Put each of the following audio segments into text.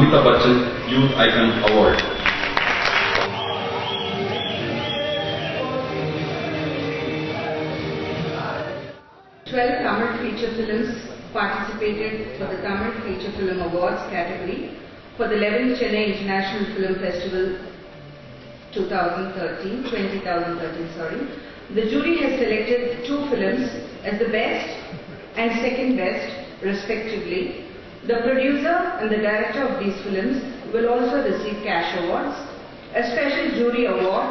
Amitabh Bachchan Youth Icon Award. Tamil feature films participated for the Tamil Feature Film Awards category for the 11th Chennai International Film Festival 2013. The jury has selected 2 films as the best and second best respectively. The producer and the director of these films will also receive cash awards, a special jury award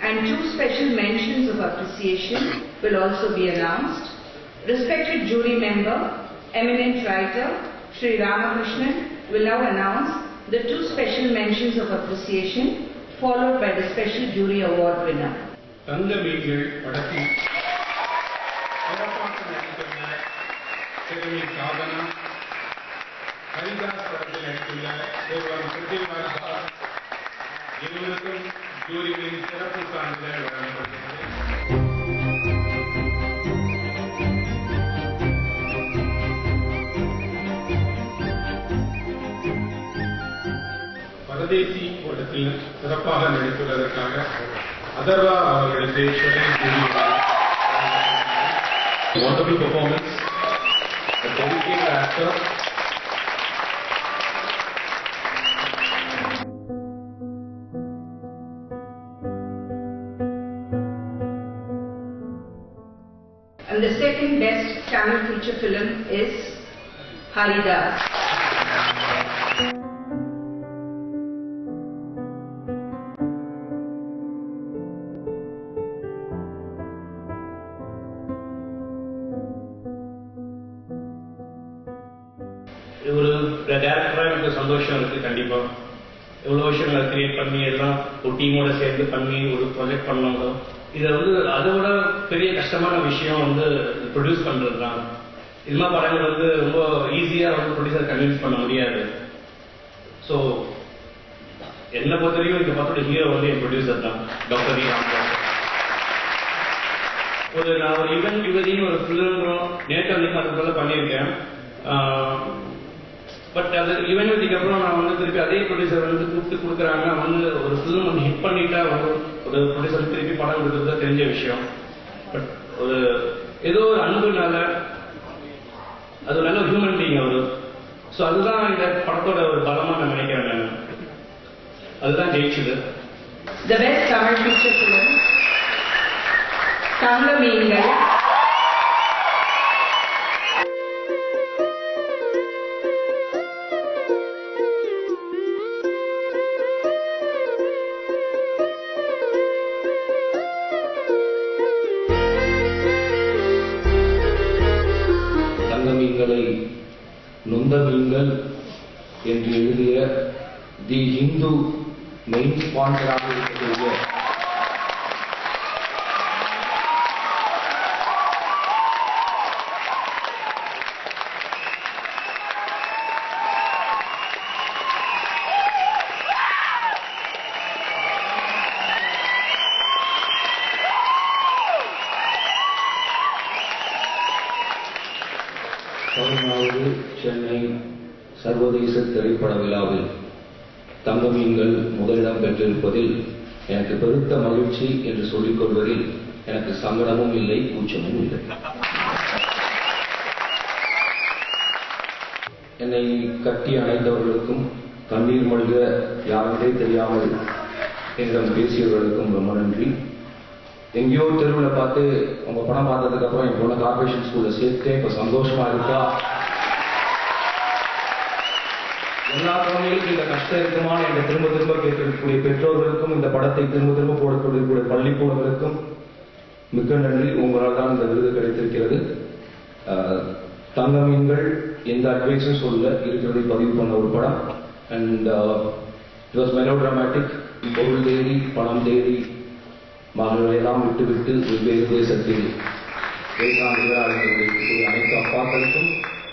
and 2 special mentions of appreciation will also be announced. Respected jury member, eminent writer, Sri Ramakrishnan will now announce the 2 special mentions of appreciation followed by the special jury award winner. தங்க மீன்கள் படத்தில் சிறப்பாக நடித்துள்ள திருமதி சாதனா, ஹரிதாஸ் படத்தில் நடித்துள்ள ஒருவர் சுத்திவார் தாஸ் இருவருக்கும் ஜூரிகளின் சிறப்பு சான்றிதழ் வழங்கப்பட்டது. பரதேசி படத்தில் சிறப்பாக நடித்துள்ளதற்காக அதர்வா அவர்களுக்கு Wonderful performance. A dedicated actor. And the second best Tamil feature film is Haridas. ஒரு டைரக்டராக எனக்கு சந்தோஷம் இருக்குது. கண்டிப்பாக எவ்வளோ விஷயங்களை கிரியேட் பண்ணி எல்லாம் ஒரு டீமோட சேர்ந்து பண்ணி ஒரு ப்ராஜெக்ட் பண்ணாங்க. இதை அதை விட பெரிய கஷ்டமான விஷயம் ப்ரொடியூஸ் பண்ணுறது தான். இது மாதிரி படங்கள் ரொம்ப ஈஸியாக ப்ரொடியூசர் கன்வின்ஸ் பண்ண முடியாது. ஸோ என்னை பொறுத்த வரைக்கும் இந்த படத்தோட ஹீரோ என் ப்ரொடியூசர் தான், டாக்டர் வி ராமதாஸ். நான் ஒரு யுவதின்னு ஒரு ஃபிலிம் நேற்று அதுக்குள்ள பண்ணியிருக்கேன். பட் அது யுவனிவதிக்கு அப்புறம் நான் திருப்பி அதே ப்ரொடியூசர் கூப்பிட்டு கொடுக்குறாங்க. ஒரு ஃபிலிம் ஹிட் பண்ணிட்டா ஒரு ப்ரொடியூசர் திருப்பி படம் கொடுக்குறது தெரிஞ்ச விஷயம். பட் ஏதோ ஒரு அன்புனால அது நல்ல ஹியூமன் பீயிங் அவரு. ஸோ அதுதான் இந்த படத்தோட ஒரு பலமா நான் நினைக்கிறேன். நான் அதுதான் ஜெயிச்சது. The best Tamil feature film, தங்க மீன்கள். மீன்களை நொந்த மீன்கள் என்று எழுதிய தி ஹிந்து மெயின் ஸ்பான்சராக இருக்கக்கூடிய சென்னை சர்வதேச திரைப்பட விழாவில் தங்க மீன்கள் முதலிடம் பெற்றிருப்பதில் எனக்கு பெருத்த மகிழ்ச்சி என்று சொல்லிக் கொள்வதில் எனக்கு சங்கடமும் இல்லை, கூச்சமும் இல்லை. என்னை கட்டி அணைத்தவர்களுக்கும் கண்ணீர் மல்க யாருமே தெரியாமல் என்னிடம் பேசியவர்களுக்கும் ரொம்ப நன்றி. எங்கேயோ தெருவில் பார்த்து உங்க படம் பார்த்ததுக்கு அப்புறம் என் பொண்ணு கார்பரேஷன் ஸ்கூல்ல சேர்த்தே இப்ப சந்தோஷமா இருக்கா. எல்லா குழந்தைகளுக்கும் இந்த கஷ்டம் இருக்குமான்னு என்ற திரும்ப திரும்ப கேட்கக்கூடிய பெற்றோர்களுக்கும் இந்த படத்தை திரும்ப திரும்ப போடக்கூடிய பள்ளிக்கூடங்களுக்கும் மிக்க நன்றி. உங்களால் தான் இந்த விருது கிடைத்திருக்கிறது. தங்க மீன்கள் எந்த அட்வைஸும் சொல்ல இருக்கிறதை பதிவு பண்ண ஒரு படம். And it was melodramatic. பொருள் தேடி பணம் தேடி மகளெல்லாம் விட்டுவிட்டு வெவ்வேறு தேசத்தில் அனைத்து அப்பாக்களுக்கும்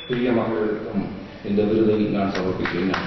பிரிய மகளுக்கும் இந்த விருதை நான் சமர்ப்பிக்கிறேன்.